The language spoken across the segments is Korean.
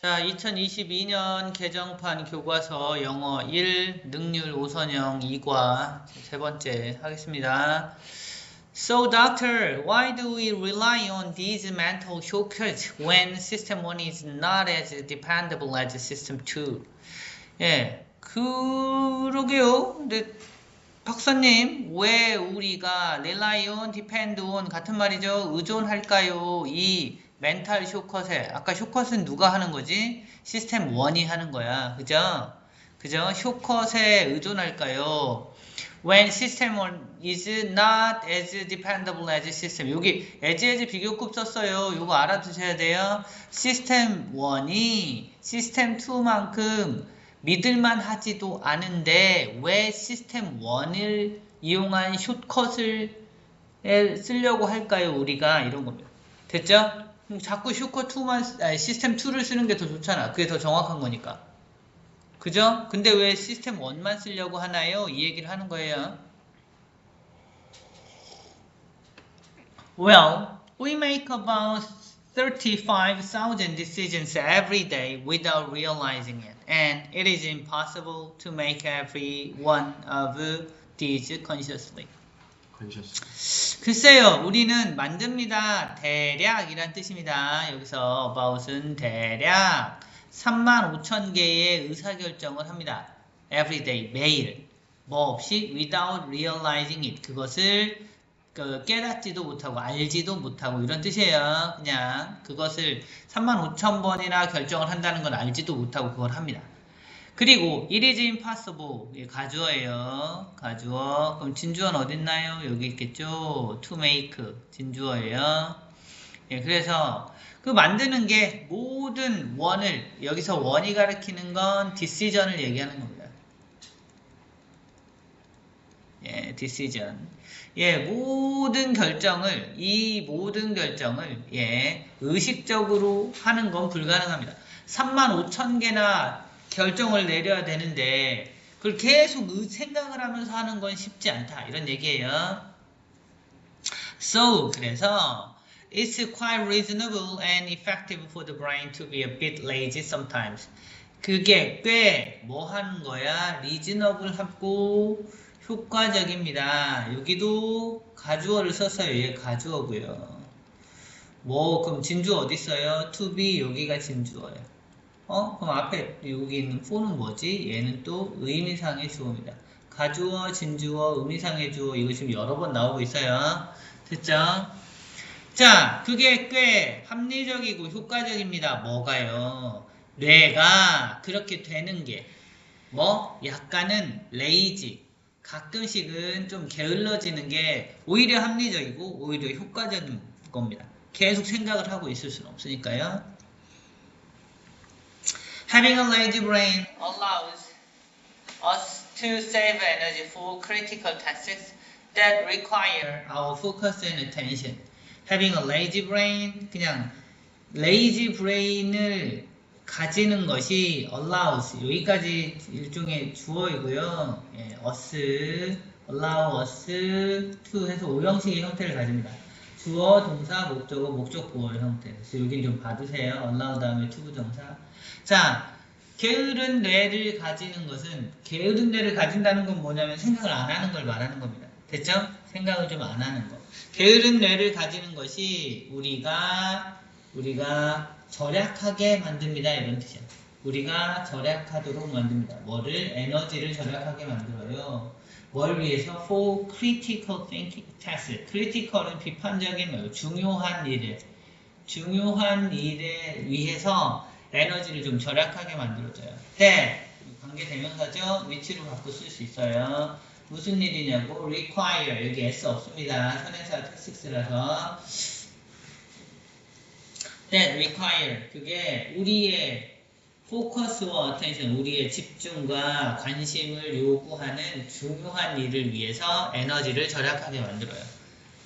자, 2022년 개정판 교과서 영어 1 능률 5선형 2과 세 번째 하겠습니다. So, doctor, why do we rely on these mental shortcuts when system 1 is not as dependable as system 2? 예, 그러게요. 근데 박사님, 왜 우리가 rely on, depend on 같은 말이죠? 의존할까요? 이 멘탈 쇼컷에 아까 쇼컷은 누가 하는 거지? 시스템 1이 하는 거야. 그죠? 그죠? 쇼컷에 의존할까요? When system 1 is not as dependable as system. 여기 as 비교급 썼어요. 이거 알아두셔야 돼요. 시스템 1이 시스템 2만큼 믿을만 하지도 않은데 왜 시스템 1을 이용한 숏컷을 쓰려고 할까요? 우리가 이런 겁니다. 됐죠? 자꾸 숏컷 2만 시스템 2를 쓰는 게 더 좋잖아. 그게 더 정확한 거니까. 그죠? 근데 왜 시스템 1만 쓰려고 하나요? 이 얘기를 하는 거예요. Well, we make about 35,000 decisions every day without realizing it, and it is impossible to make every one of these consciously. 글쎄요, 우리는 만듭니다. 대략이란 뜻입니다. 여기서 about은 대략 35,000개의 의사결정을 합니다. Every day, 매일. 뭐 없이 without realizing it. 그것을 깨닫지도 못하고 알지도 못하고 이런 뜻이에요. 그냥 그것을 35,000번이나 결정을 한다는 건 알지도 못하고 그걸 합니다. 그리고 it is impossible. 예, 가주어예요. 가주어. 그럼 진주어는 어딨나요? 여기 있겠죠. to make. 진주어예요. 예, 그래서 그 만드는 게 모든 원을 여기서 원이 가리키는 건 decision을 얘기하는 겁니다. 예, decision. 예, 모든 결정을 예, 의식적으로 하는 건 불가능합니다. 35,000개나 결정을 내려야 되는데 그걸 계속 생각을 하면서 하는 건 쉽지 않다. 이런 얘기예요. So, 그래서 it's quite reasonable and effective for the brain to be a bit lazy sometimes. 그게 꽤 뭐 하는 거야? reasonable하고 효과적입니다. 여기도 가주어를 썼어요. 얘 가주어고요. 뭐 그럼 진주어 어디 있어요? to be 여기가 진주어예요. 그럼 앞에 여기 있는 for는 뭐지? 얘는 또 의미상의 주어입니다. 가주어, 진주어, 의미상의 주어 이거 지금 여러 번 나오고 있어요. 됐죠? 자, 그게 꽤 합리적이고 효과적입니다. 뭐가요? 뇌가 그렇게 되는 게 뭐? 약간은 레이지 가끔씩은 좀 게을러지는 게 오히려 합리적이고 오히려 효과적인 겁니다. 계속 생각을 하고 있을 수는 없으니까요. Having a lazy brain allows us to save energy for critical tasks that require our focus and attention. Having a lazy brain, 그냥 lazy brain을 가지는 것이 allows, 여기까지 일종의 주어이고요. 예, us, allow us to 해서 오형식의 형태를 가집니다. 주어, 동사, 목적어, 목적보호 형태. 그래서 여기는 좀 봐두세요. allow 다음에 to 부정사. 자, 게으른 뇌를 가지는 것은, 게으른 뇌를 가진다는 건 뭐냐면 생각을 안 하는 걸 말하는 겁니다. 됐죠? 생각을 좀 안 하는 거. 게으른 뇌를 가지는 것이 우리가 절약하게 만듭니다. 이런 뜻이야. 우리가 절약하도록 만듭니다. 뭐를? 에너지를 절약하게 만들어요. 뭘 위해서? For critical thinking task. critical은 비판적인 말고 중요한 일에 위해서 에너지를 좀 절약하게 만들어줘요. 관계대명사죠? 위치로 바꿔 쓸 수 있어요. 무슨 일이냐고? require. 여기 s 없습니다. 현행사 text라서. that require. 그게 우리의 focus와 attention, 우리의 집중과 관심을 요구하는 중요한 일을 위해서 에너지를 절약하게 만들어요.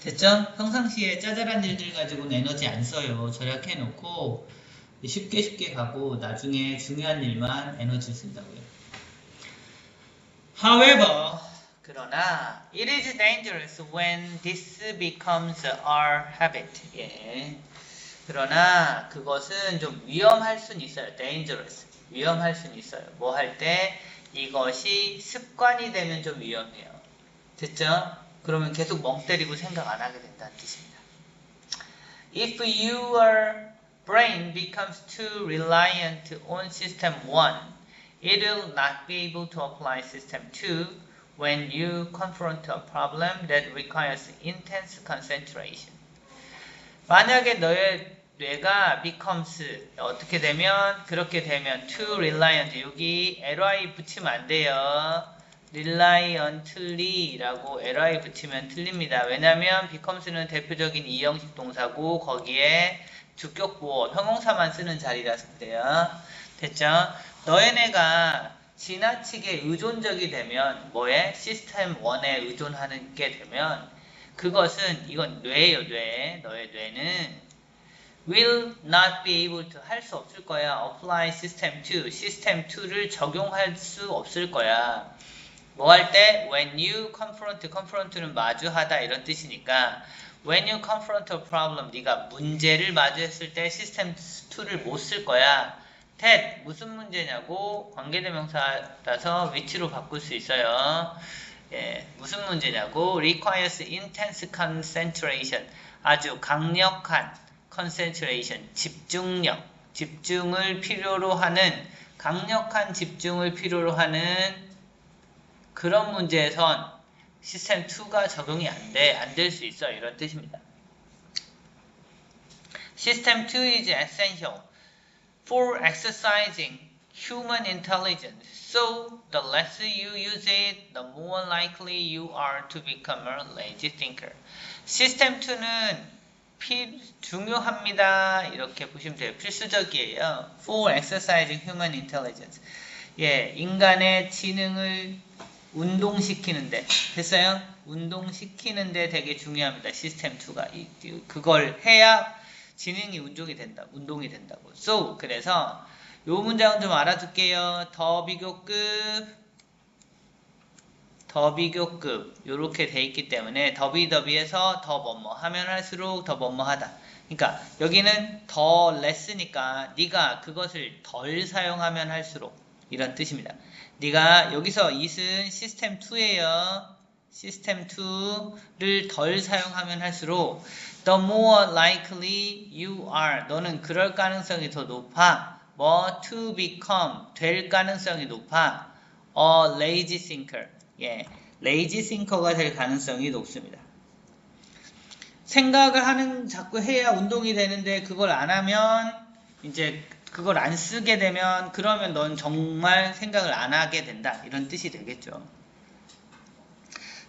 됐죠? 평상시에 짜잘한 일들 가지고는 에너지 안 써요. 절약해놓고 쉽게 가고 나중에 중요한 일만 에너지를 쓴다고요. However, 그러나 it is dangerous when this becomes our habit. 예. 그러나 그것은 좀 위험할 수는 있어요. dangerous. 위험할 수는 있어요. 뭐 할 때 이것이 습관이 되면 좀 위험해요. 됐죠? 그러면 계속 멍 때리고 생각 안 하게 된다는 뜻입니다. If your brain becomes too reliant on system 1, it will not be able to apply system 2 when you confront a problem that requires intense concentration. 만약에 너의 뇌가 becomes 어떻게 되면 그렇게 되면 too reliant 여기 ly 붙이면 안 돼요. reliantly 라고 ly 붙이면 틀립니다. 왜냐면 becomes는 대표적인 이형식 동사고 거기에 주격보어 형용사만 쓰는 자리라서 그래요. 됐죠? 너의 뇌가 지나치게 의존적이 되면 뭐에? 시스템 1에 의존하는 게 되면 그것은 이건 뇌예요. 뇌. 너의 뇌는 will not be able to 할 수 없을 거야. apply system 2. 시스템 2를 적용할 수 없을 거야. 뭐 할 때? when you confront는 마주하다 이런 뜻이니까 when you confront a problem 네가 문제를 마주했을 때 시스템 2를 못 쓸 거야. that 무슨 문제냐고 관계대명사라서 위치로 바꿀 수 있어요. 예, 무슨 문제냐고 requires intense concentration 아주 강력한 concentration 집중력 집중을 필요로 하는 강력한 집중을 필요로 하는 그런 문제에선 시스템 2가 적용이 안 될 수 있어 이런 뜻입니다. System 2 is essential for exercising human intelligence. So, the less you use it, the more likely you are to become a lazy thinker. 시스템 2는 중요합니다. 이렇게 보시면 돼요. 필수적이에요. For exercising human intelligence. 예, 인간의 지능을 운동시키는데 됐어요? 운동시키는데 되게 중요합니다. 시스템 2가 그걸 해야 지능이 운동이 된다고. So 그래서 요 문장은 좀 알아둘게요. 더 비교급 요렇게 돼 있기 때문에 더비에서 더 뭐뭐 하면 할수록 더 뭐뭐 하다. 그러니까 여기는 더 less니까 네가 그것을 덜 사용하면 할수록 이런 뜻입니다. 네가 여기서 it은 시스템 2예요. 시스템 2를 덜 사용하면 할수록 the more likely you are 너는 그럴 가능성이 더 높아. 뭐 to become 될 가능성이 높아. a lazy thinker. 예, lazy thinker가 될 가능성이 높습니다. 생각을 자꾸 해야 운동이 되는데 그걸 안 하면 이제 그걸 안 쓰게 되면 그러면 넌 정말 생각을 안 하게 된다. 이런 뜻이 되겠죠.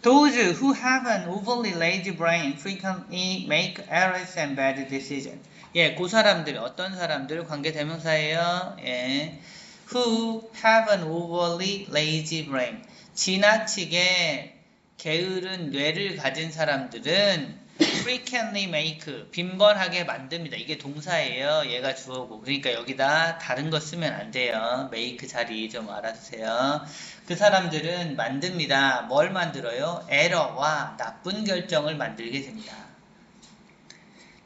Those who have an overly lazy brain frequently make errors and bad decisions. 예, 그 사람들 어떤 사람들 관계대명사예요. 예, who have an overly lazy brain. 지나치게 게으른 뇌를 가진 사람들은 frequently make 빈번하게 만듭니다. 이게 동사예요. 얘가 주어고. 그러니까 여기다 다른 거 쓰면 안 돼요. make 자리 좀 알아두세요. 그 사람들은 만듭니다. 뭘 만들어요? 에러와 나쁜 결정을 만들게 됩니다.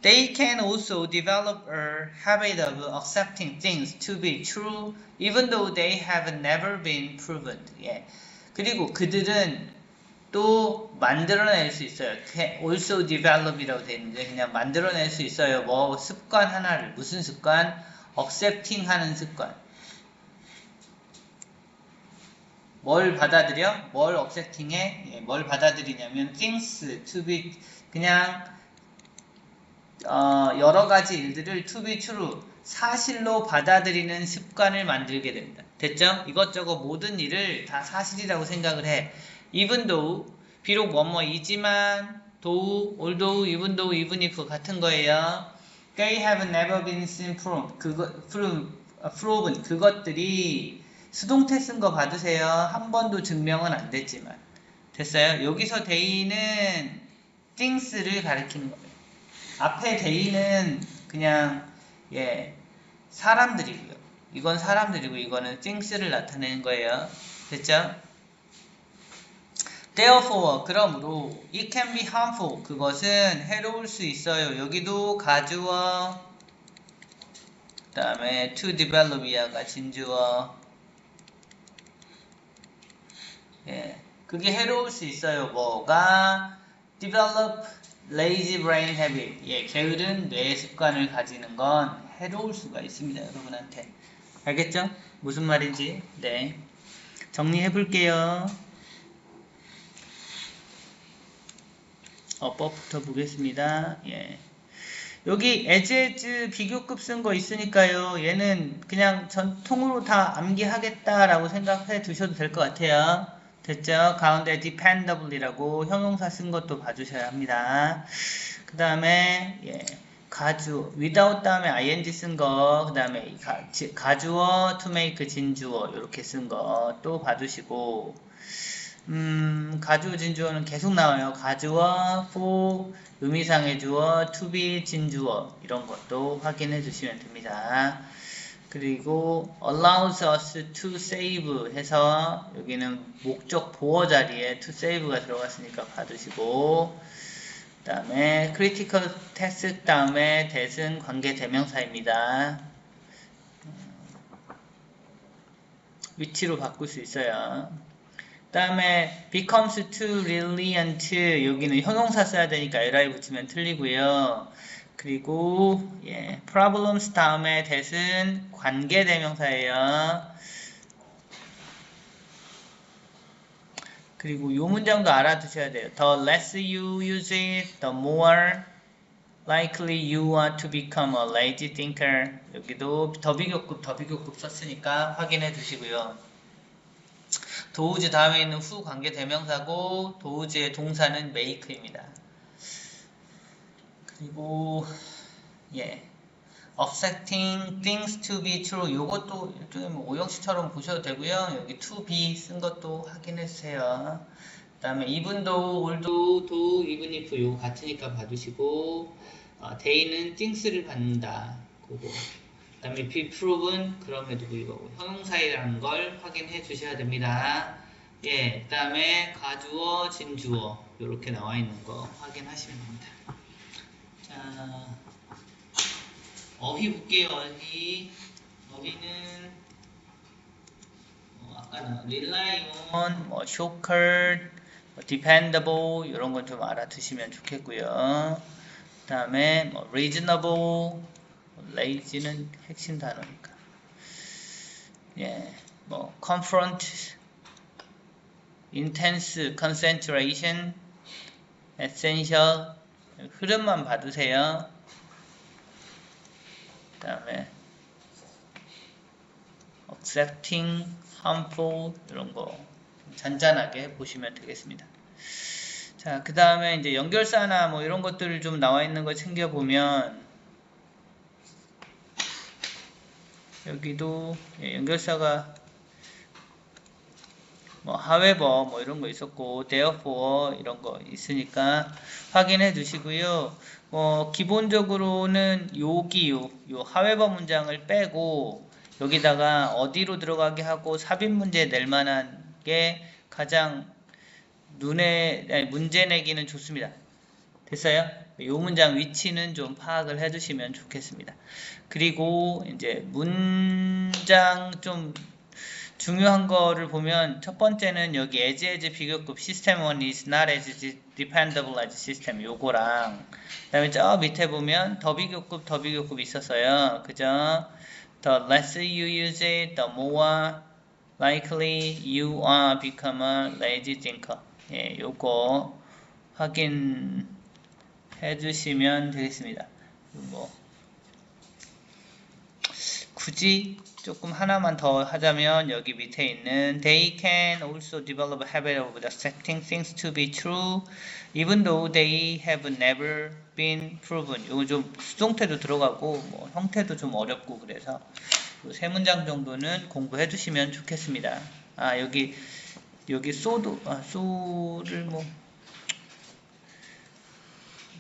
They can also develop a habit of accepting things to be true even though they have never been proven. 예. 그리고 그들은 또 만들어낼 수 있어요. also develop이라고 되어 있는데 그냥 만들어낼 수 있어요. 뭐 습관 하나를. 무슨 습관? accepting 하는 습관. 뭘 받아들여? 뭘 accepting해? 예, 뭘 받아들이냐면 things to be 그냥 여러 가지 일들을 to be true 사실로 받아들이는 습관을 만들게 됩니다. 됐죠? 이것저것 모든 일을 다 사실이라고 생각을 해. even though 비록 뭐뭐이지만 though, although, even though, even if 같은 거예요. They have never been seen proven 그것들이 수동태 쓴 거 받으세요. 한 번도 증명은 안 됐지만 됐어요? 여기서 they는 things를 가리키는 거예요. 앞에 they는 그냥 예 사람들이고요. 이건 사람들이고 이거는 things를 나타내는 거예요. 됐죠? Therefore, 그러므로 it can be harmful. 그것은 해로울 수 있어요. 여기도 가주어 다음에 to develop 이하가 진주어. 예, 그게 해로울 수 있어요. 뭐가 develop lazy brain habit. 예, 게으른 뇌 습관을 가지는 건 해로울 수가 있습니다. 여러분한테. 알겠죠? 무슨 말인지. 네. 정리해 볼게요. 어법부터 보겠습니다. 예. 여기 as 비교급 쓴 거 있으니까요. 얘는 그냥 전통으로 다 암기하겠다라고 생각해 두셔도 될 것 같아요. 됐죠? 가운데 dependable이라고 형용사 쓴 것도 봐주셔야 합니다. 그 다음에 예, 가주 without 다음에 ing 쓴 거, 그 다음에 가주어 to make 진주어 이렇게 쓴 거 또 봐주시고, 가주어 진주어는 계속 나와요. 가주어 for 의미상의 주어 to be 진주어 이런 것도 확인해 주시면 됩니다. 그리고 allows us to save 해서 여기는 목적 보어 자리에 to save가 들어갔으니까 봐두시고, 그 다음에 critical task 다음에 that은 관계 대명사입니다. 위치로 바꿀 수 있어요. 그 다음에 becomes too reliant 여기는 형용사 써야 되니까 li 붙이면 틀리고요. 그리고 예, problems 다음에 that은 관계 대명사예요. 그리고 이 문장도 알아두셔야 돼요. The less you use it, the more likely you are to become a lazy thinker. 여기도 더비교급 썼으니까 확인해 두시고요. 도우즈 다음에 있는 후 관계 대명사고 도우즈의 동사는 make입니다. 그리고 예, accepting things to be true 요것도 일종의 뭐 오형식처럼 보셔도 되고요. 여기 to be 쓴 것도 확인해 주세요. 그 다음에 even도 올도 do even if 요거 같으니까 봐주시고, day는 things를 받는다 그거. 그 다음에 be proven 그럼에도 불구하고 형용사이라는 걸 확인해 주셔야 됩니다. 예, 그 다음에 가주어 진주어 요렇게 나와 있는 거 확인하시면 됩니다. 자, 어휘 볼게요. 어휘는 아까는 rely on, shocker, dependable 이런 건 좀 알아두시면 좋겠고요. 그 다음에 reasonable, lazy는 핵심 단어니까. 예, confront, intense, concentration, essential 흐름만 봐두세요. 그 다음에 accepting, harmful 이런 거 잔잔하게 보시면 되겠습니다. 자, 그 다음에 이제 연결사나 뭐 이런 것들을 좀 나와 있는 거 챙겨보면 여기도 예, 연결사가 however 뭐 이런 거 있었고 therefore 이런 거 있으니까 확인해 두시고요. 기본적으로는 요 however 문장을 빼고 여기다가 어디로 들어가게 하고 삽입 문제 낼 만한 게 가장 문제 내기는 좋습니다. 됐어요? 요 문장 위치는 좀 파악을 해 두시면 좋겠습니다. 그리고 이제 문장 좀 중요한 거를 보면 첫 번째는 여기 as 비교급 system 1 is not as dependable as system 요거랑, 그 다음에 저 밑에 보면 더 비교급 있었어요. 그죠? The less you use it, the more likely you are become a lazy thinker. 예, 요거 확인해 주시면 되겠습니다. 굳이 조금 하나만 더 하자면 여기 밑에 있는 they can also develop a habit of accepting things to be true even though they have never been proven. 이거 좀 수동태도 들어가고 형태도 좀 어렵고 그래서 세 문장 정도는 공부해 주시면 좋겠습니다. 여기 소를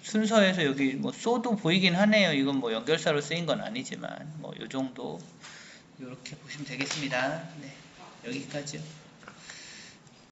순서에서 여기 소도 보이긴 하네요. 이건 연결사로 쓰인 건 아니지만 요 정도 이렇게 보시면 되겠습니다. 네, 여기까지요.